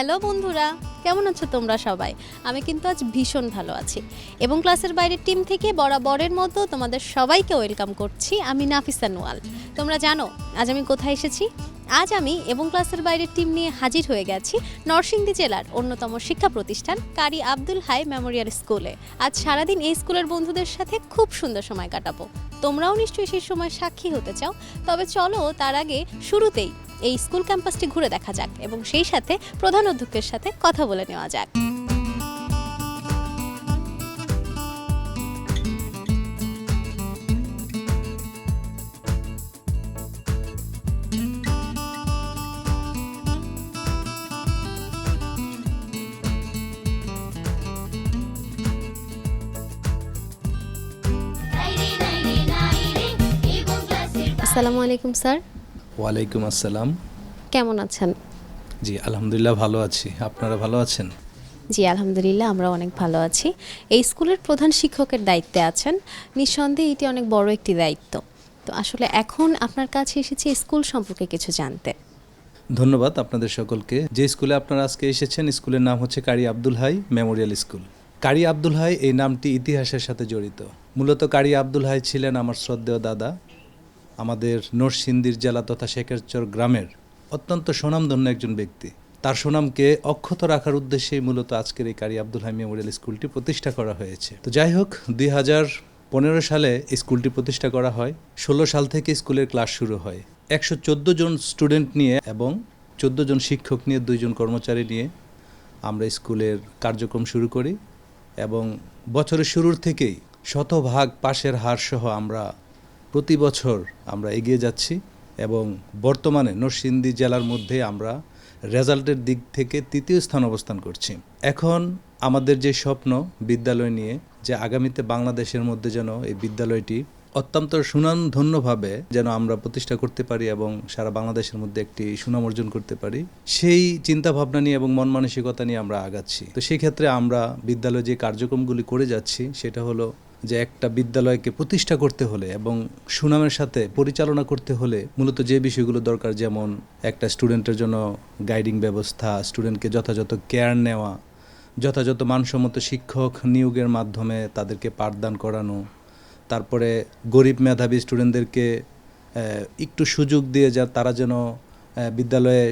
Hello বন্ধুরা, কেমন আছো তোমরা সবাই? আমি কিন্তু আজ ভীষণ ভালো আছি এবং ক্লাসের বাইরের টিম থেকে বরাবরের মতো তোমাদের সবাইকে ওয়েলকাম করছি। আমি নাফিসা নোয়াল। তোমরা জানো আজ আমি কোথায় এসেছি? আজ আমি এবং ক্লাসের বাইরের টিম নিয়ে হাজির হয়ে গেছি নরসিংদী জেলার অন্যতম শিক্ষা প্রতিষ্ঠান কারি আব্দুল হাই মেমোরিয়াল স্কুলে। আজ সারাদিন এই স্কুলের বন্ধুদের সাথে খুব সুন্দর সময় কাটাবো। তোমরাও নিশ্চয়ই সেই সময় সাক্ষী হতে চাও। তবে চলো তার আগে শুরুতেই এই স্কুল ক্যাম্পাসটি ঘুরে দেখা যাক এবং সেই সাথে প্রধান অধ্যক্ষের সাথে কথা বলে নেওয়া যাক। আসসালামু আলাইকুম স্যার। ওয়ালাইকুম আসসালাম। কেমন আছেন? জি আলহামদুলিল্লাহ ভালো আছি। আপনারা ভালো আছেন? জি আলহামদুলিল্লাহ, আমরা অনেক ভালো আছি। এই স্কুলের প্রধান শিক্ষকের দায়িত্বে আছেন, নিঃসন্দেহে এটি অনেক বড় একটি দায়িত্ব। তো আসলে এখন আপনার কাছে এসেছি স্কুল সম্পর্কে কিছু জানতে। ধন্যবাদ আপনাদের সকলকে। যে স্কুলে আপনারা আজকে এসেছেন স্কুলের নাম হচ্ছে কারি আব্দুল হাই মেমোরিয়াল স্কুল। কারি আব্দুল হাই এই নামটি ইতিহাসের সাথে জড়িত। মূলত কারি আব্দুল হাই ছিলেন আমার শ্রদ্ধেয় দাদা, আমাদের নরসিংদীর জেলা তথা শেখেরচর গ্রামের অত্যন্ত স্বনামধন্য একজন ব্যক্তি। তার সুনামকে অক্ষত রাখার উদ্দেশ্যেই মূলত আজকের এই কারি আব্দুল হাই মেমোরিয়াল স্কুলটি প্রতিষ্ঠা করা হয়েছে। তো যাই হোক, 2015 সালে স্কুলটি প্রতিষ্ঠা করা হয়। 16 সাল থেকে স্কুলের ক্লাস শুরু হয়। 114 জন স্টুডেন্ট নিয়ে এবং 14 জন শিক্ষক নিয়ে, 2 জন কর্মচারী নিয়ে আমরা স্কুলের কার্যক্রম শুরু করি এবং বছরের শুরুর থেকেই শতভাগ পাশের হার সহ আমরা প্রতি বছর আমরা এগিয়ে যাচ্ছি এবং বর্তমানে নরসিংদী জেলার মধ্যে আমরা রেজাল্টের দিক থেকে 3য় স্থান অবস্থান করছি। এখন আমাদের যে স্বপ্ন বিদ্যালয় নিয়ে, যে আগামীতে বাংলাদেশের মধ্যে যেন এই বিদ্যালয়টি অত্যন্ত সুনামধন্যভাবে যেন আমরা প্রতিষ্ঠা করতে পারি এবং সারা বাংলাদেশের মধ্যে একটি সুনাম অর্জন করতে পারি, সেই চিন্তাভাবনা নিয়ে এবং মন মানসিকতা নিয়ে আমরা আগাচ্ছি। তো সেই ক্ষেত্রে আমরা বিদ্যালয়ে যে কার্যক্রমগুলি করে যাচ্ছি সেটা হলো যে একটা বিদ্যালয়কে প্রতিষ্ঠা করতে হলে এবং সুনামের সাথে পরিচালনা করতে হলে মূলত যে বিষয়গুলো দরকার, যেমন একটা স্টুডেন্টের জন্য গাইডিং ব্যবস্থা, স্টুডেন্টকে যথাযথ কেয়ার নেওয়া, যথাযথ মানসম্মত শিক্ষক নিয়োগের মাধ্যমে তাদেরকে পাঠদান করানো, তারপরে গরিব মেধাবী স্টুডেন্টদেরকে একটু সুযোগ দিয়ে যা তারা যেন বিদ্যালয়ে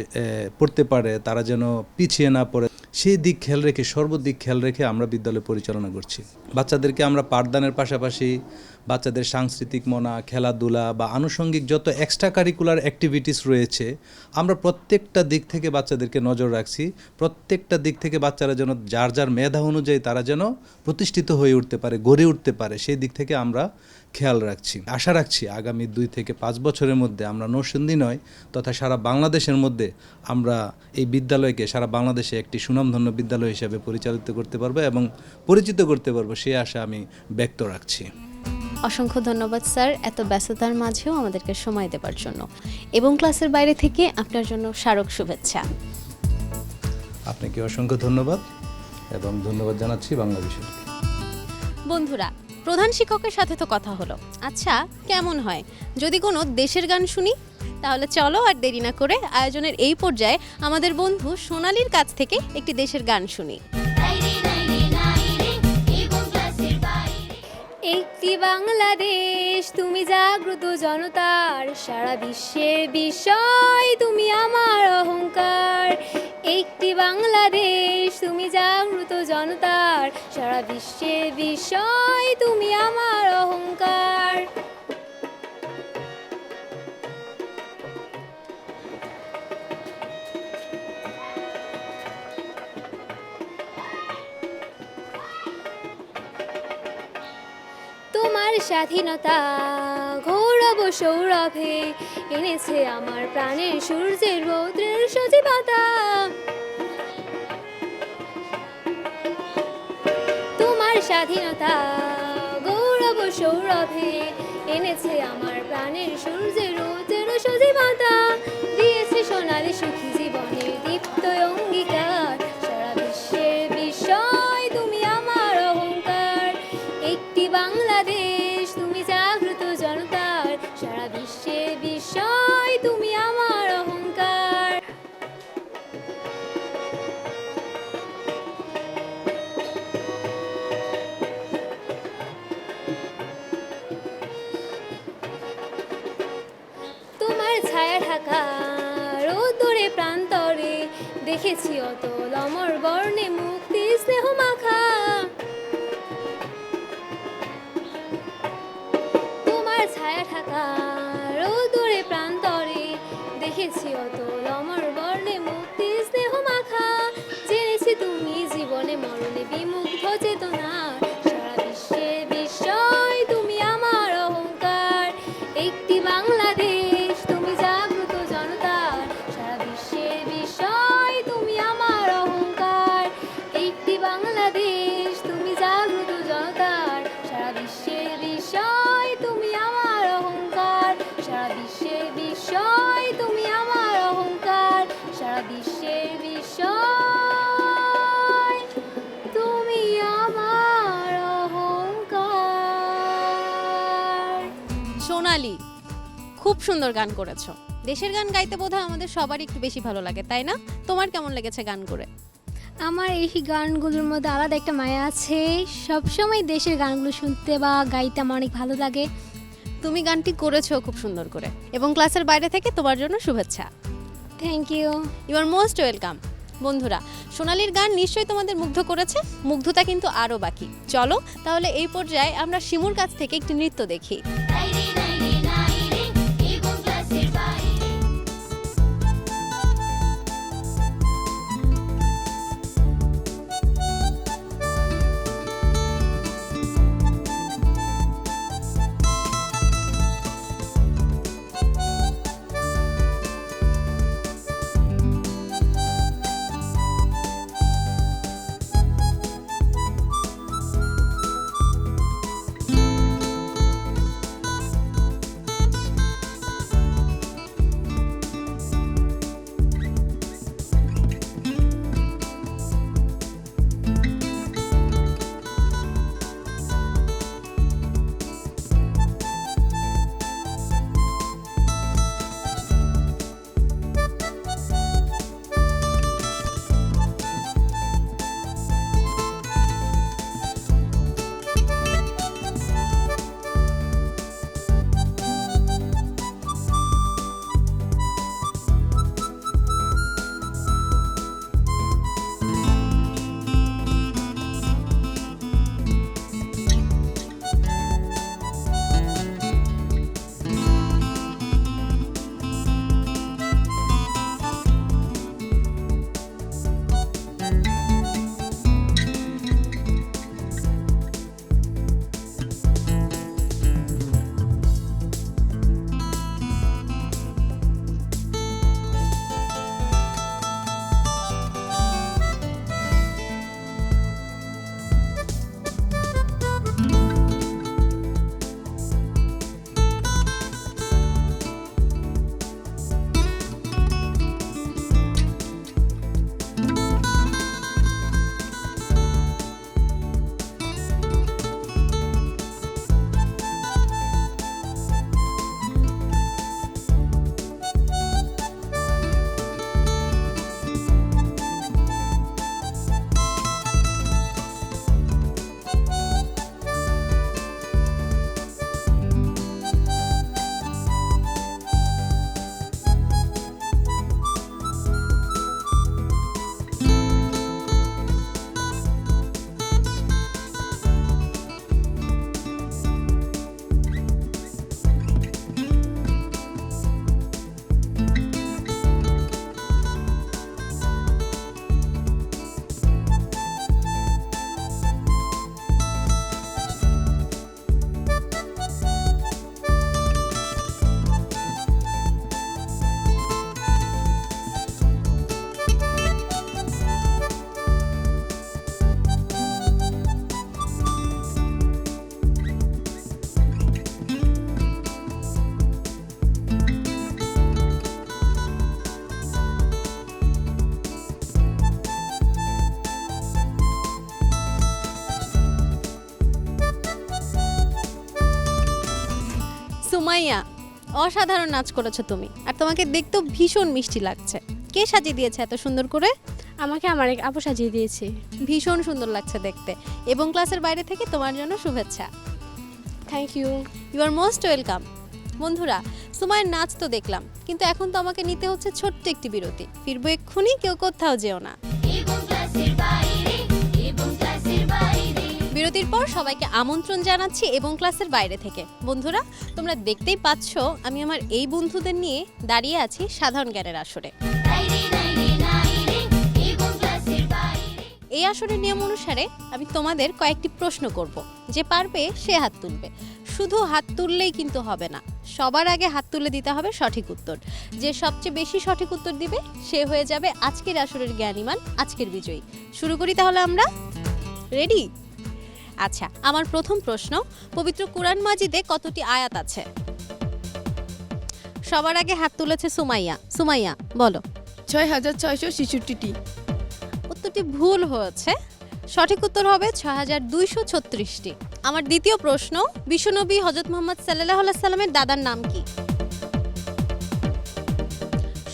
পড়তে পারে, তারা যেন পিছিয়ে না পড়ে, সেই দিক খেয়াল রেখে, সর্বদিক খেয়াল রেখে আমরা বিদ্যালয় পরিচালনা করছি। বাচ্চাদেরকে আমরা পাঠদানের পাশাপাশি বাচ্চাদের সাংস্কৃতিক মনা, খেলাধুলা বা আনুষঙ্গিক যত এক্সট্রা কারিকুলার অ্যাক্টিভিটিস রয়েছে, আমরা প্রত্যেকটা দিক থেকে বাচ্চাদেরকে নজর রাখছি। প্রত্যেকটা দিক থেকে বাচ্চারা যেন যার যার মেধা অনুযায়ী তারা যেন প্রতিষ্ঠিত হয়ে উঠতে পারে, গড়ে উঠতে পারে, সেই দিক থেকে আমরা খেয়াল রাখছি। আশা রাখছি আগামী 2 থেকে 5 বছরের মধ্যে আমরা নরসিংদী নয় তথা সারা বাংলাদেশের মধ্যে আমরা এই বিদ্যালয়কে সারা বাংলাদেশে একটি সুনামধন্য বিদ্যালয় হিসেবে পরিচালিত করতে পারবো এবং পরিচিত করতে পারবো, সেই আশা আমি ব্যক্ত রাখছি। অসংখ্য ধন্যবাদ স্যার, এত ব্যস্ততার মাঝেও আমাদেরকে সময় দেওয়ার জন্য এবং ক্লাসের বাইরে থেকে আপনার জন্য স্মারক শুভেচ্ছা। আপনাকে অসংখ্য ধন্যবাদ এবং ধন্যবাদ জানাচ্ছি বাংলা বিষয়কে। বন্ধুরা, প্রধান শিক্ষকের সাথে তো কথা হলো, আচ্ছা কেমন হয় যদি কোনো দেশের গান শুনি? তাহলে চলো আর দেরি না করে আয়োজনের এই পর্যায়ে আমাদের বন্ধু সোনালীর কাছ থেকে একটি দেশের গান শুনি। একটি বাংলাদেশ, তুমি জাগ্রত জনতার, সারা বিশ্বের বিস্ময়, তুমি আমার অহংকার। একটি বাংলাদেশ, তুমি জাগ্রত জনতার, সারা বিশ্বের বিস্ময়, তুমি আমার অহংকার। তোমার স্বাধীনতা গৌরব সৌরভে এনেছে আমার প্রাণের সূর্যের রৌদ্রের সজীবতা। তোমার স্বাধীনতা গৌরব সৌরভে এনেছে আমার প্রাণের সূর্যের রৌদ্রের সজীবতা। দিয়েছে সোনালি সুখী জীবনের দীপ্ত অঙ্গীকার, সারা বিশ্বের বিস্ময়, তুমি আমার অহংকার। একটি বাংলাদেশ, তুমি জাগ্রত জনতার, সারা বিশ্বের বিস্ময়, তুমি আমার অহংকার। দেখেছি অতল অমর বর্ণে মুক্তি স্নেহ মাখা তোমার ছায়া ঢাকা রোদুরে প্রান্তরে দেখেছি অতল অমর বর্ণে মুক্তি স্নেহ মাখা জেনেছি তুমি জীবনে মরণে বিমুগ্ধ চেতনা সারা বিশ্বের বিস্ময় তুমি আমার অহংকার একটি বাংলাদেশ তুমি জাগ্রত জনতার সারা বিশ্বের বিস্ময় তুমি আমার অহংকার একটি বাংলাদেশ তুমি জাগ্রত জনতার সারা বিশ্বের বিস্ময় তুমি আমার অহংকার সারা বিশ্বের বিস্ময় তুমি আমার অহংকার সারা বিশ্বের বিস্ময় তুমি আমার অহংকার। সোনালি, খুব সুন্দর গান করেছো। দেশের গান গাইতে বোধহয় আমাদের সবারই একটু বেশি ভালো লাগে, তাই না? তোমার কেমন লেগেছে গান করে? আমার এই গানগুলোর মধ্যে আলাদা একটা মায়া আছে, সবসময় দেশের গানগুলো শুনতে বা গাইতে আমার অনেক ভালো লাগে। তুমি গানটি করেছো খুব সুন্দর করে, এবং ক্লাসের বাইরে থেকে তোমার জন্য শুভেচ্ছা। Thank you. You are most welcome. বন্ধুরা, সোনালির গান নিশ্চয়ই তোমাদের মুগ্ধ করেছে, মুগ্ধতা কিন্তু আরও বাকি। চলো তাহলে এই পর্যায়ে আমরা শিমুর কাছ থেকে একটি নৃত্য দেখি। সুমাইয়া, অসাধারণ নাচ করেছো তুমি, আর তোমাকে দেখতেও ভীষণ মিষ্টি লাগছে। কে সাজিয়ে দিয়েছে এত সুন্দর করে? আমাকে আমার এক আপু সাজিয়ে দিয়েছে। ভীষণ সুন্দর লাগছে দেখতে, এবং ক্লাসের বাইরে থেকে তোমার জন্য শুভেচ্ছা। Thank you. You are most welcome. বন্ধুরা, সুমাইয়ের নাচ তো দেখলাম, কিন্তু এখন তো আমাকে নিতে হচ্ছে ছোট্ট একটি বিরতি। ফিরবো এক্ষুনি, কেউ কোথাও যেও না। বিরতির পর সবাইকে আমন্ত্রণ জানাচ্ছি এবং ক্লাসের বাইরে থেকে। বন্ধুরা, তোমরা দেখতেই পাচ্ছ আমি আমার এই বন্ধুদের নিয়ে দাঁড়িয়ে আছি সাধারণ জ্ঞানের আসরে। এই আসরের নিয়ম অনুসারে আমি তোমাদের কয়েকটি প্রশ্ন করব, যে পারবে সে হাত তুলবে। শুধু হাত তুললেই কিন্তু হবে না, সবার আগে হাত তুলে দিতে হবে সঠিক উত্তর। যে সবচেয়ে বেশি সঠিক উত্তর দিবে সে হয়ে যাবে আজকের আসরের জ্ঞানীমান, আজকের বিজয়ী। শুরু করি তাহলে আমরা। রেডি? আচ্ছা, আমার প্রথম প্রশ্ন, পবিত্র কুরআন মাজিদে কতটি আয়াত আছে? সবার আগে হাত তুলেছে সুমাইয়া। সুমাইয়া বলো। ৬৬৬৬টি। উত্তরটি ভুল হয়েছে, সঠিক উত্তর হবে ৬২৩৬টি। আমার দ্বিতীয় প্রশ্ন, বিশ্বনবী হযরত মুহাম্মদ সাল্লাল্লাহু আলাইহি সাল্লামের দাদার নাম কি?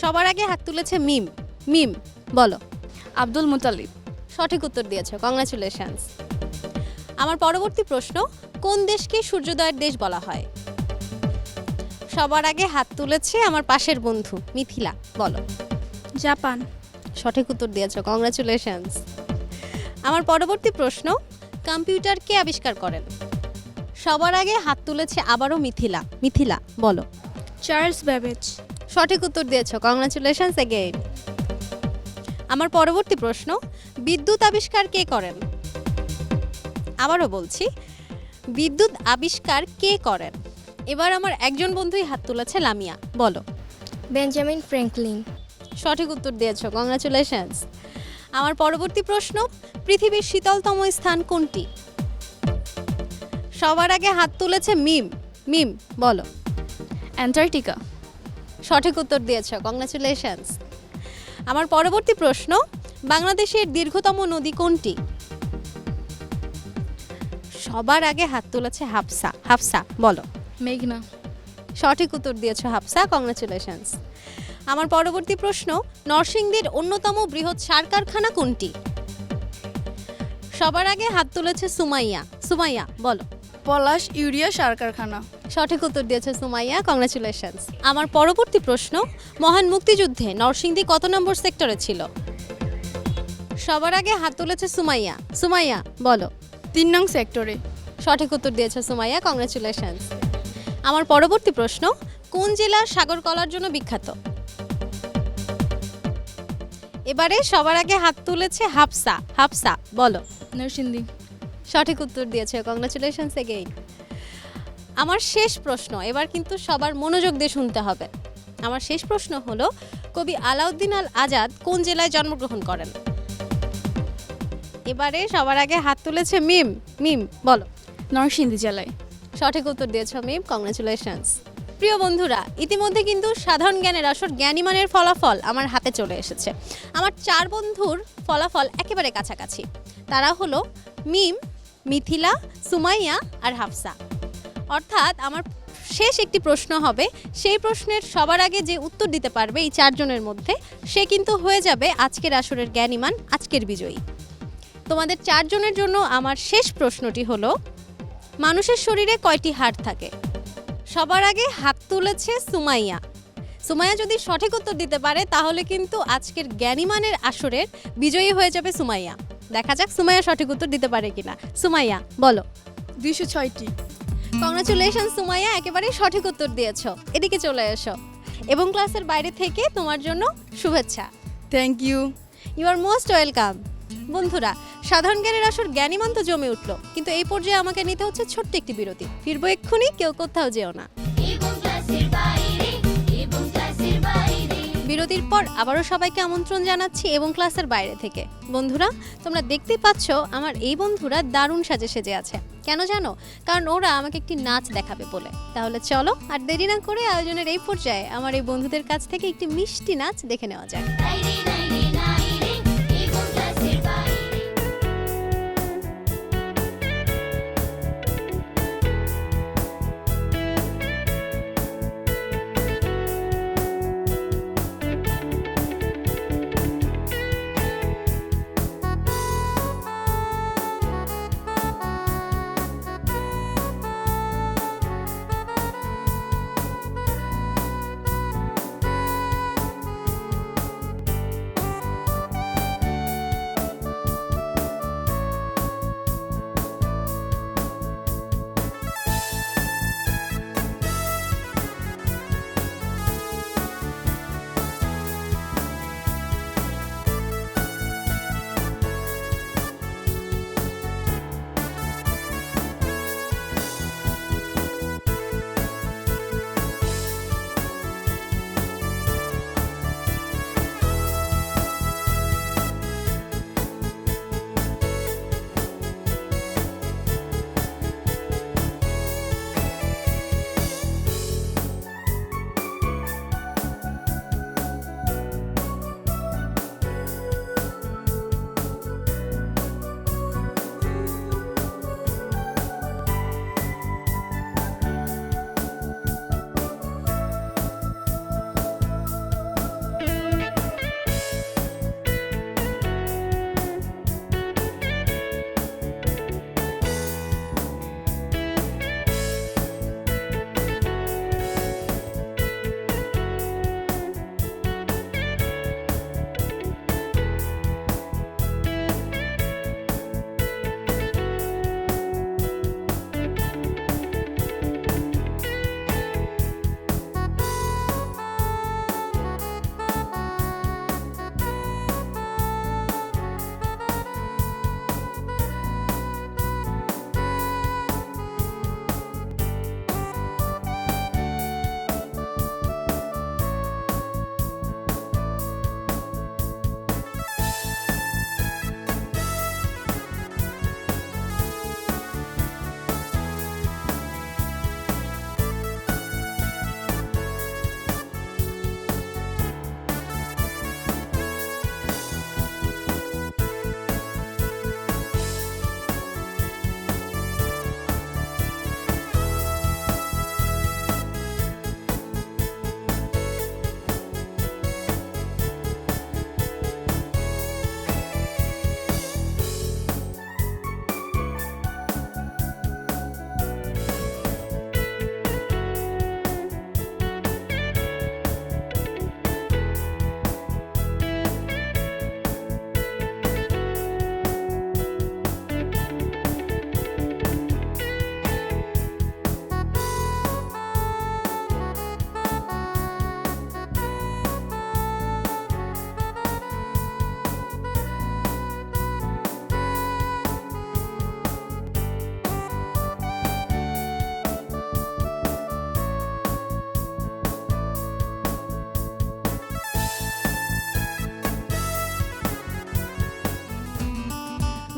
সবার আগে হাত তুলেছে মিম। মিম বলো। আব্দুল মুতালিব। সঠিক উত্তর দিয়েছো, কংগ্রাচুলেশনস। আমার পরবর্তী প্রশ্ন, কোন দেশকে সূর্যোদয়ের দেশ বলা হয়? সবার আগে হাত তুলেছে আমার পাশের বন্ধু মিথিলা, বলো। জাপান। সঠিক উত্তর দিয়েছো, কংগ্রাচুলেশনস। আমার পরবর্তী প্রশ্ন, কম্পিউটার কে আবিষ্কার করেন? সবার আগে হাত তুলেছে আবারও মিথিলা। মিথিলা বলো। Charles Babbage. সঠিক উত্তর দিয়েছো, কংগ্রাচুলেশনস এগেইন। আমার পরবর্তী প্রশ্ন, বিদ্যুৎ আবিষ্কার কে করেন? আবারও বলছি, বিদ্যুৎ আবিষ্কার কে করেন? এবার আমার একজন বন্ধুই হাত তুলেছে, লামিয়া, বলো। Benjamin Franklin. সঠিক উত্তর দিয়েছো, কংগ্রাচুলেশনস। আমার পরবর্তী প্রশ্ন, পৃথিবীর শীতলতম স্থান কোনটি? সবার আগে হাত তুলেছে মিম। মিম বলো। অ্যান্টার্কটিকা। সঠিক উত্তর দিয়েছো, কংগ্রাচুলেশনস। আমার পরবর্তী প্রশ্ন, বাংলাদেশের দীর্ঘতম নদী কোনটি? সবার আগে হাত তুলেছে হাফসা। হাফসা বলো। মেঘনা। সঠিক উত্তর দিয়েছো হাফসা, কংগ্রাচুলেশনস। আমার পরবর্তী প্রশ্ন, নরসিংদীর অন্যতম বৃহৎ সার কারখানা কোনটি? সবার আগে হাত তুলেছে সুমাইয়া। সুমাইয়া বলো। পলাশ ইউরিয়া সার কারখানা। সঠিক উত্তর দিয়েছে সুমাইয়া, কংগ্রাচুলেশনস। আমার পরবর্তী প্রশ্ন, মহান মুক্তিযুদ্ধে নরসিংদী কত নম্বর সেক্টরে ছিল? সবার আগে হাত তুলেছে সুমাইয়া। সুমাইয়া বলো। ৩ নং সেক্টরে। সঠিক উত্তর দিয়েছে সুমাইয়া, কংগ্রাচুলেশনস। আমার পরবর্তী প্রশ্ন, কোন জেলা সাগর কলার জন্য বিখ্যাত? এবারে সবার আগে হাত তুলেছে হাফসা। হাফসা বলো। নরসিংদী। সঠিক উত্তর দিয়েছে, কংগ্রাচুলেশনস এগেইন। আমার শেষ প্রশ্ন, এবার কিন্তু সবার মনোযোগ দিয়ে শুনতে হবে। আমার শেষ প্রশ্ন হলো, কবি আলাউদ্দিন আল আজাদ কোন জেলায় জন্মগ্রহণ করেন? এবারে সবার আগে হাত তুলেছে মিম। মিম বলো। নরসিংদী জেলায়। সঠিক উত্তর দিয়েছ মিম, কংগ্রাচুলেশনস। প্রিয় বন্ধুরা, ইতিমধ্যে কিন্তু সাধারণ জ্ঞানের আসর জ্ঞানীমানের ফলাফল আমার হাতে চলে এসেছে। আমার 4 বন্ধুর ফলাফল একেবারে কাছাকাছি। তারা হলো মিম, মিথিলা, সুমাইয়া আর হাফসা। অর্থাৎ আমার শেষ একটি প্রশ্ন হবে, সেই প্রশ্নের সবার আগে যে উত্তর দিতে পারবে এই 4 জনের মধ্যে, সে কিন্তু হয়ে যাবে আজকের আসরের জ্ঞানীমান, আজকের বিজয়ী। তোমাদের 4 জনের জন্য আমার শেষ প্রশ্নটি হলো, মানুষের শরীরে কয়টি হাড় থাকে? সবার আগে হাত তুলেছে সুমাইয়া। সুমাইয়া যদি সঠিক উত্তর দিতে পারে তাহলে কিন্তু আজকের জ্ঞানীমানের আসরের বিজয়ী হয়ে যাবে সুমাইয়া। দেখা যাক সুমাইয়া সঠিক উত্তর দিতে পারে কিনা। সুমাইয়া বলো। ২০৬টি। কংগ্রাচুলেশন সুমাইয়া, একেবারে সঠিক উত্তর দিয়েছো। এদিকে চলে এসো, এবং ক্লাসের বাইরে থেকে তোমার জন্য শুভেচ্ছা। Thank you. You are most welcome. বন্ধুরা, সাধারণ জ্ঞানের আসর জ্ঞানীমান তো জমে উঠলো, কিন্তু এই পর্যায়ে আমাকে নিতে হচ্ছে ছোট্ট একটি বিরতি। ফিরবো এক্ষুনি, কেউ কোথাও যেও না। বিরতির পর আবারও সবাইকে আমন্ত্রণ জানাচ্ছি এবং ক্লাসের বাইরে থেকে। বন্ধুরা, তোমরা দেখতেই পাচ্ছ আমার এই বন্ধুরা দারুণ সাজে সেজে আছে। কেন জানো? কারণ ওরা আমাকে একটি নাচ দেখাবে বলে। তাহলে চলো আর দেরি না করে আয়োজনের এই পর্যায়ে আমার এই বন্ধুদের কাছ থেকে একটি মিষ্টি নাচ দেখে নেওয়া যাক।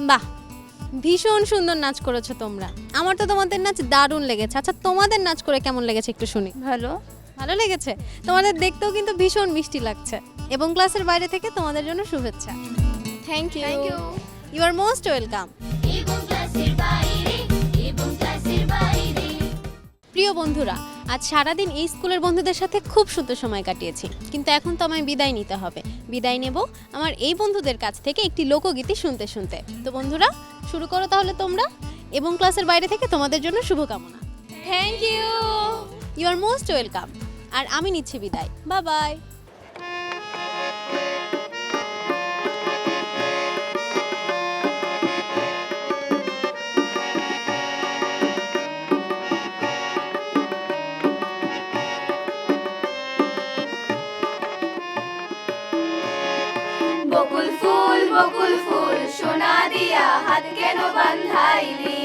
বাহ, ভীষণ সুন্দর নাচ করেছো তোমরা। আমার তো তোমাদের নাচ দারুণ লেগেছে। আচ্ছা, তোমাদের নাচ করে কেমন লেগেছে একটু শুনি। ভালো। ভালো লেগেছে? তোমাদের দেখতেও কিন্তু ভীষণ মিষ্টি লাগছে। এবং ক্লাসের বাইরে থেকে তোমাদের জন্য শুভেচ্ছা। Thank you. You are most welcome. প্রিয় বন্ধুরা, আজ সারাদিন এই স্কুলের বন্ধুদের সাথে খুব সুন্দর সময় কাটিয়েছি, কিন্তু এখন তো আমায় বিদায় নিতে হবে। বিদায় নেব আমার এই বন্ধুদের কাছ থেকে একটি লোকগীতি শুনতে শুনতে। তো বন্ধুরা, শুরু করো তাহলে তোমরা, এবং ক্লাসের বাইরে থেকে তোমাদের জন্য শুভকামনা। Thank you. You are most welcome. আর আমি নিচ্ছি বিদায়। Bye bye. বকুল ফুল সোনা দিয়া হাত কেন বাঁধাইলি?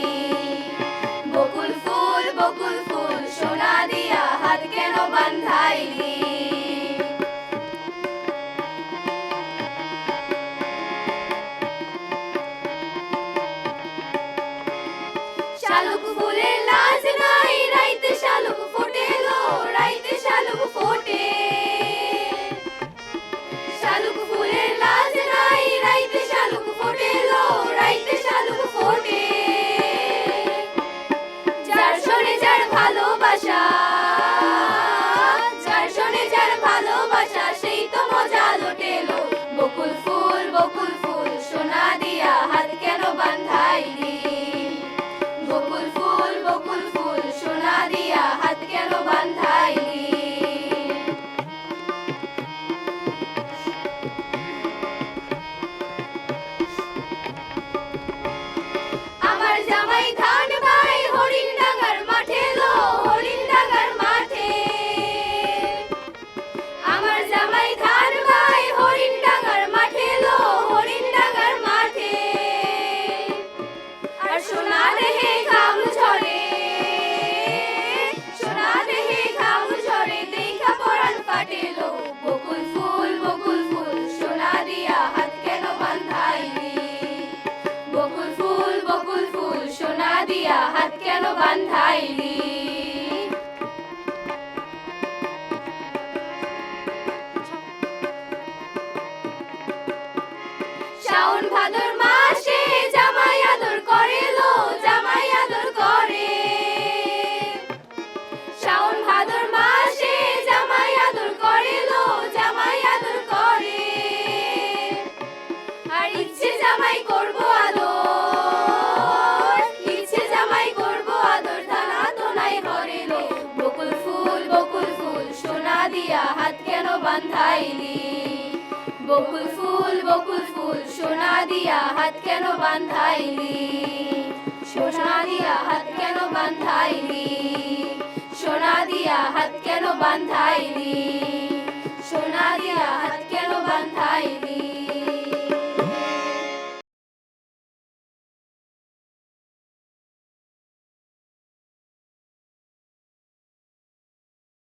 বকুল ফুল সোনা দিয়া হাত কেন বাঁধাইলি? শালুক ফুলের লাজ নাই, রাইতে শালুক ফোটে গো, রাইতে শালুক ফোটে। শালুক ফুলের লাজ নাই, রাইতে শালুক ফোটে গো, রাইতে শালুক ফোটে। যার শোনে যার ভালোবাসা, যার শোনে যার ভালোবাসা, সেই তো মজা লোটেলো। বকুল ফুল সোনা দিয়া হাত কেন বাঁধাইলি? বকুল ফুল সোনা দিয়া হাত কেন বাঁধাইলি? আমার জামাই ধান ভাই হরিণ ডাঙ্গার মাঠে লো, হরিণ ডাঙ্গার মাঠে। আমার জামাই ধান ভাই হরিণ ডাঙ্গার মাঠে লো, হরিণ ডাঙ্গার মাঠে। আর সোনা দেহে ঘাম ঝরে, সোনা দেহে ঘাম ঝরে, দেখা পরাণ ফাটেলো। বকুল ফুল সোনা দিয়া হাত কেন বাঁধাইলি? বকুল ফুল সোনা দিয়া হাত কেন বাঁধাইলি? শাওন ভাদর মাসে জামাই আদর করে লো, জামাই আদর করে। শাওন ভাদর মাসে জামাই আদর করে লো, জামাই আদর করে। আর ইচ্ছে জামাই করবো আদর, ইচ্ছে জামাই করবো আদর, ধানা তো নাই ঘরে লো। বকুল ফুল সোনা দিয়া হাত কেন বাঁধাইলি? বকুল ফুল সোনা দিয়া হাত কেন বাঁধাইলি? সোনা দিয়া হাত কেন বাঁধাইলি? সোনা দিয়া হাত কেন বাঁধাইলি? সোনা দিয়া হাত কেন বাঁধাইলি?